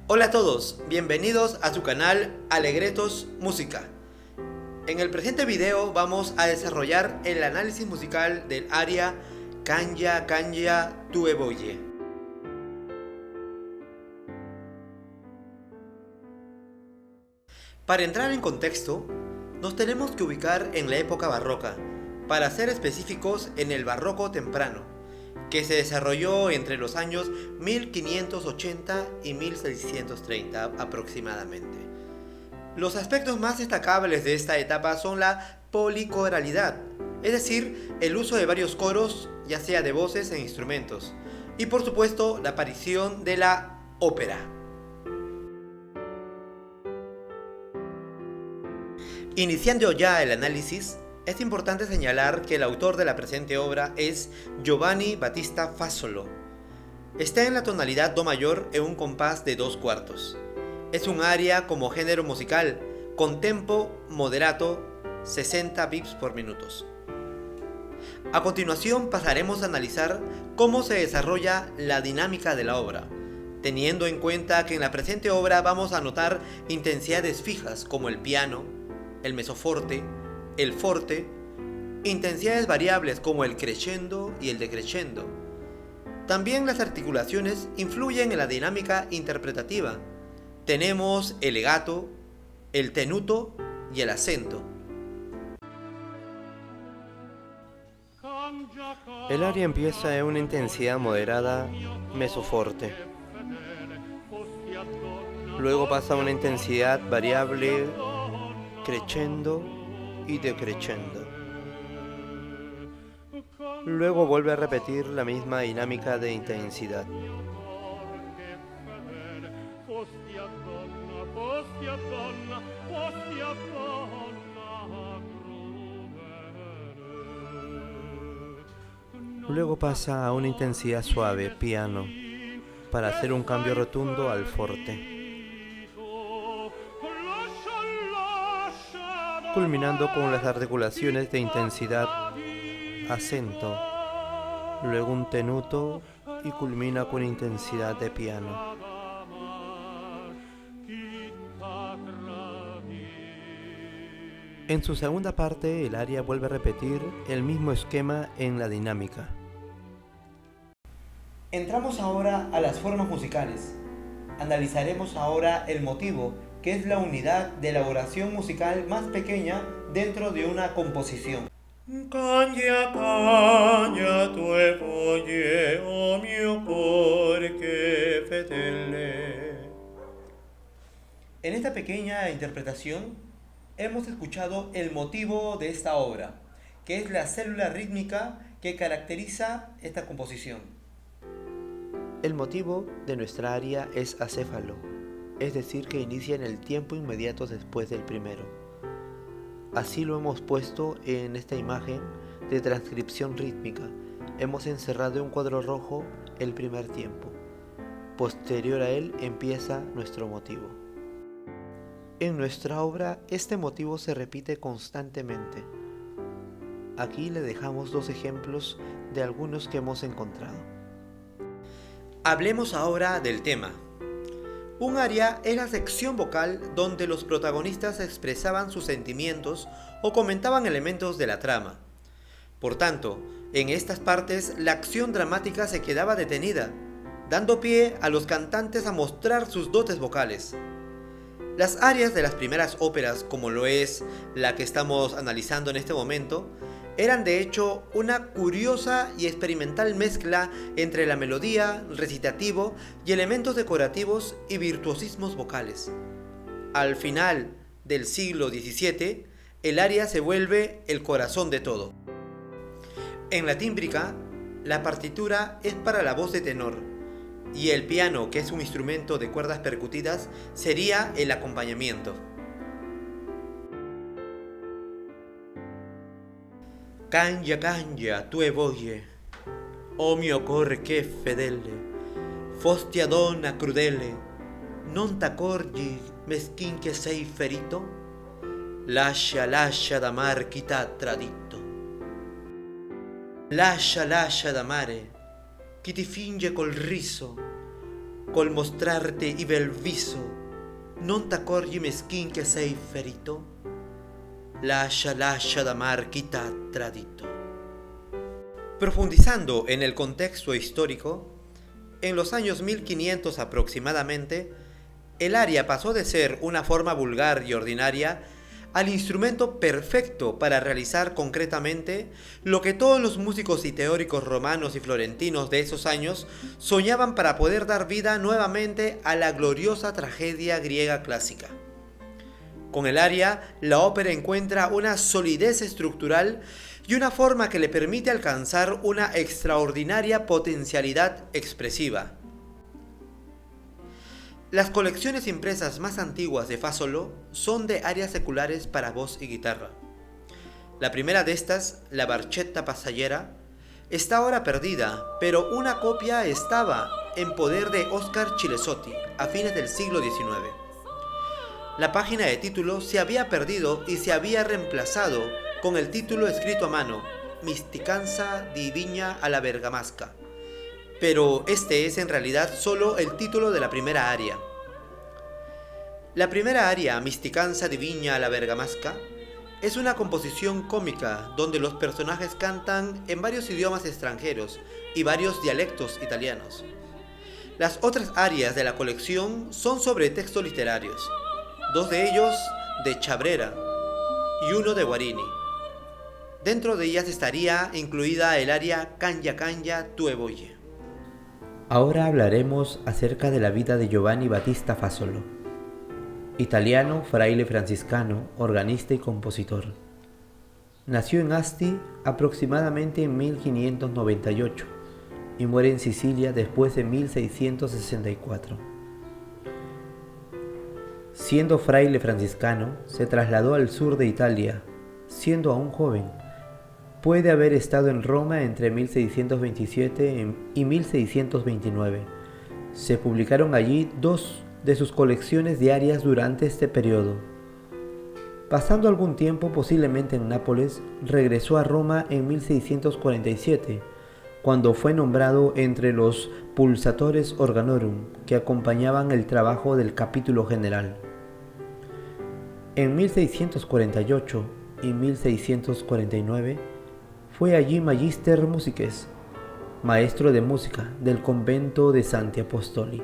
Hola a todos, bienvenidos a su canal Alegretos Música. En el presente video vamos a desarrollar el análisis musical del aria Canja Canja Tue Voye. Para entrar en contexto, nos tenemos que ubicar en la época barroca, para ser específicos en el barroco temprano, que se desarrolló entre los años 1580 y 1630 aproximadamente. Los aspectos más destacables de esta etapa son la policoralidad, es decir, el uso de varios coros, ya sea de voces e instrumentos, y por supuesto la aparición de la ópera. Iniciando ya el análisis, es importante señalar que el autor de la presente obra es Giovanni Battista Fazzolo. Está en la tonalidad Do mayor en un compás de 2/4. Es un aria como género musical, con tempo moderato, 60 bps por minutos. A continuación pasaremos a analizar cómo se desarrolla la dinámica de la obra, teniendo en cuenta que en la presente obra vamos a notar intensidades fijas como el piano, el mezzoforte, el forte, intensidades variables como el crescendo y el decrescendo. También las articulaciones influyen en la dinámica interpretativa. Tenemos el legato, el tenuto y el acento. El aria empieza en una intensidad moderada mezzoforte. Luego pasa a una intensidad variable crescendo y decrescendo. Luego vuelve a repetir la misma dinámica de intensidad. Luego pasa a una intensidad suave, piano, para hacer un cambio rotundo al forte, culminando con las articulaciones de intensidad, acento, luego un tenuto y culmina con intensidad de piano. En su segunda parte, el aria vuelve a repetir el mismo esquema en la dinámica. Entramos ahora a las formas musicales. Analizaremos ahora el motivo, que es la unidad de elaboración musical más pequeña dentro de una composición. Canja, canja, tue voye, o mio cor che fedele. En esta pequeña interpretación hemos escuchado el motivo de esta obra, que es la célula rítmica que caracteriza esta composición. El motivo de nuestra aria es acéfalo, es decir, que inicia en el tiempo inmediato después del primero. Así lo hemos puesto en esta imagen de transcripción rítmica. Hemos encerrado en un cuadro rojo el primer tiempo. Posterior a él empieza nuestro motivo. En nuestra obra este motivo se repite constantemente. Aquí le dejamos dos ejemplos de algunos que hemos encontrado. Hablemos ahora del tema. Un aria es la sección vocal donde los protagonistas expresaban sus sentimientos o comentaban elementos de la trama. Por tanto, en estas partes la acción dramática se quedaba detenida, dando pie a los cantantes a mostrar sus dotes vocales. Las arias de las primeras óperas, como lo es la que estamos analizando en este momento, eran de hecho una curiosa y experimental mezcla entre la melodía, recitativo y elementos decorativos y virtuosismos vocales. Al final del siglo XVII, el aria se vuelve el corazón de todo. En la tímbrica, la partitura es para la voz de tenor, y el piano, que es un instrumento de cuerdas percutidas, sería el acompañamiento. Canja canja tue voye, o mio cor che fedele, fosti donna crudele, non t'accorgi meschin che sei ferito? Lascia d'amar chi t'ha tradito. Lascia d'amare chi ti finge col riso, col mostrarte y bel viso, non t'accorgi meschin che sei ferito? Lascia d'amar chi t'ha tradito. Profundizando en el contexto histórico, en los años 1500 aproximadamente, el aria pasó de ser una forma vulgar y ordinaria al instrumento perfecto para realizar concretamente lo que todos los músicos y teóricos romanos y florentinos de esos años soñaban para poder dar vida nuevamente a la gloriosa tragedia griega clásica. Con el aria, la ópera encuentra una solidez estructural y una forma que le permite alcanzar una extraordinaria potencialidad expresiva. Las colecciones impresas más antiguas de Fa solo son de arias seculares para voz y guitarra. La primera de estas, la Barchetta Passeggera, está ahora perdida, pero una copia estaba en poder de Oscar Chilesotti a fines del siglo XIX. La página de título se había perdido y se había reemplazado con el título escrito a mano, Misticanza di Vigna alla Bergamasca, pero este es en realidad solo el título de la primera aria. La primera aria, Misticanza di Vigna alla Bergamasca, es una composición cómica donde los personajes cantan en varios idiomas extranjeros y varios dialectos italianos. Las otras arias de la colección son sobre textos literarios, dos de ellos de Cabrera y uno de Guarini. Dentro de ellas estaría incluida el aria Canya Canya tue voglie. Ahora hablaremos acerca de la vida de Giovanni Battista Fa solo, italiano, fraile franciscano, organista y compositor. Nació en Asti aproximadamente en 1598 y muere en Sicilia después de 1664. Siendo fraile franciscano, se trasladó al sur de Italia, siendo aún joven. Puede haber estado en Roma entre 1627 y 1629. Se publicaron allí dos de sus colecciones diarias durante este periodo. Pasando algún tiempo, posiblemente en Nápoles, regresó a Roma en 1647, cuando fue nombrado entre los pulsatores organorum que acompañaban el trabajo del capítulo general. En 1648 y 1649 fue allí Magister Musices, maestro de música del convento de Santi Apostoli,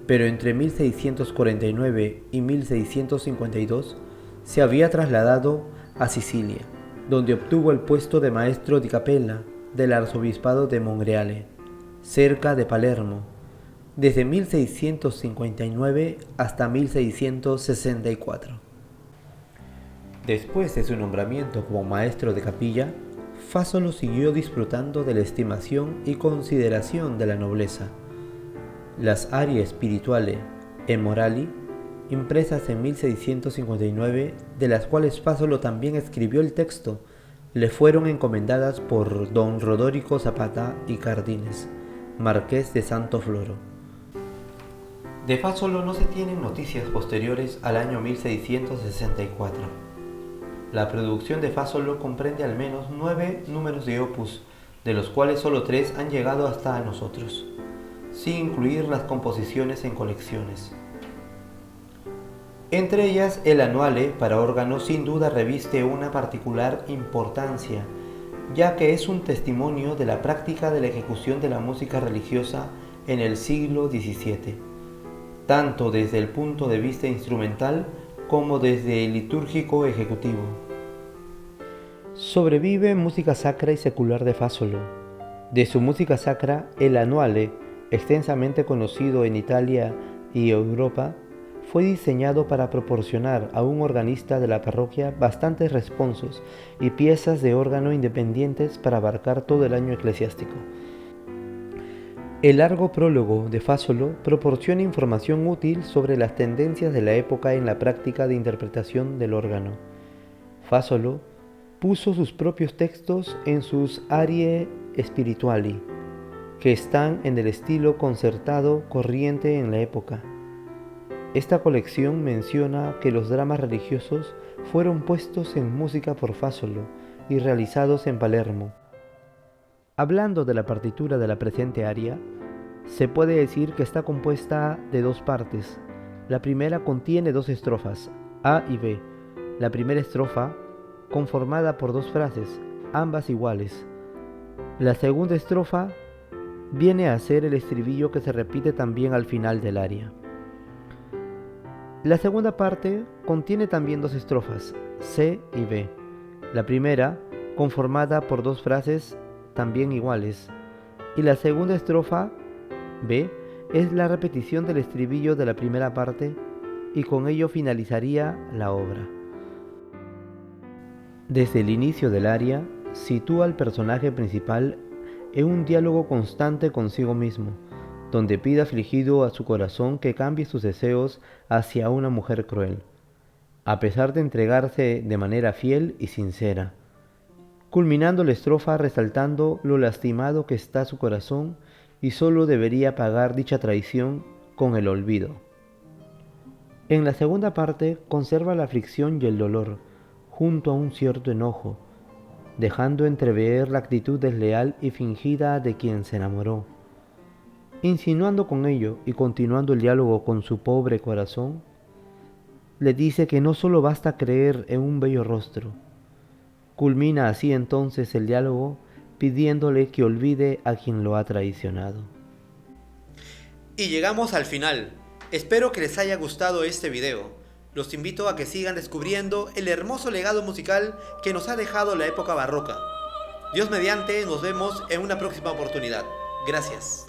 pero entre 1649 y 1652 se había trasladado a Sicilia, donde obtuvo el puesto de maestro di capella del arzobispado de Monreale, cerca de Palermo, desde 1659 hasta 1664. Después de su nombramiento como maestro de capilla, Fa solo siguió disfrutando de la estimación y consideración de la nobleza. Las arie spirituale e morali, impresas en 1659, de las cuales Fa solo también escribió el texto, le fueron encomendadas por don Rodorico Zapata y Cardines, marqués de Santo Floro. De Fa solo no se tienen noticias posteriores al año 1664. La producción de Fa solo comprende al menos 9 números de opus, de los cuales solo 3 han llegado hasta nosotros, sin incluir las composiciones en colecciones. Entre ellas, el Annuale para órgano sin duda reviste una particular importancia, ya que es un testimonio de la práctica de la ejecución de la música religiosa en el siglo XVII, tanto desde el punto de vista instrumental como desde el litúrgico ejecutivo. Sobrevive música sacra y secular de Fa solo. De su música sacra, el Annuale, extensamente conocido en Italia y Europa, fue diseñado para proporcionar a un organista de la parroquia bastantes responsos y piezas de órgano independientes para abarcar todo el año eclesiástico. El largo prólogo de Fa solo proporciona información útil sobre las tendencias de la época en la práctica de interpretación del órgano. Fa solo puso sus propios textos en sus arie spirituali, que están en el estilo concertado corriente en la época. Esta colección menciona que los dramas religiosos fueron puestos en música por Fa solo y realizados en Palermo. Hablando de la partitura de la presente aria, Se puede decir que está compuesta de dos partes. La primera contiene dos estrofas, A y B. La primera estrofa, conformada por dos frases, ambas iguales. La segunda estrofa viene a ser el estribillo que se repite también al final del aria. La segunda parte contiene también dos estrofas, C y B. La primera, conformada por dos frases también iguales, y la segunda estrofa, B, es la repetición del estribillo de la primera parte y con ello finalizaría la obra. Desde el inicio del aria, sitúa al personaje principal en un diálogo constante consigo mismo, donde pide afligido a su corazón que cambie sus deseos hacia una mujer cruel, a pesar de entregarse de manera fiel y sincera, culminando la estrofa resaltando lo lastimado que está su corazón y solo debería pagar dicha traición con el olvido. En la segunda parte conserva la aflicción y el dolor, junto a un cierto enojo, dejando entrever la actitud desleal y fingida de quien se enamoró, insinuando con ello y continuando el diálogo con su pobre corazón, le dice que no solo basta creer en un bello rostro. Culmina así entonces el diálogo pidiéndole que olvide a quien lo ha traicionado. Y llegamos al final. Espero que les haya gustado este video. Los invito a que sigan descubriendo el hermoso legado musical que nos ha dejado la época barroca. Dios mediante, nos vemos en una próxima oportunidad. Gracias.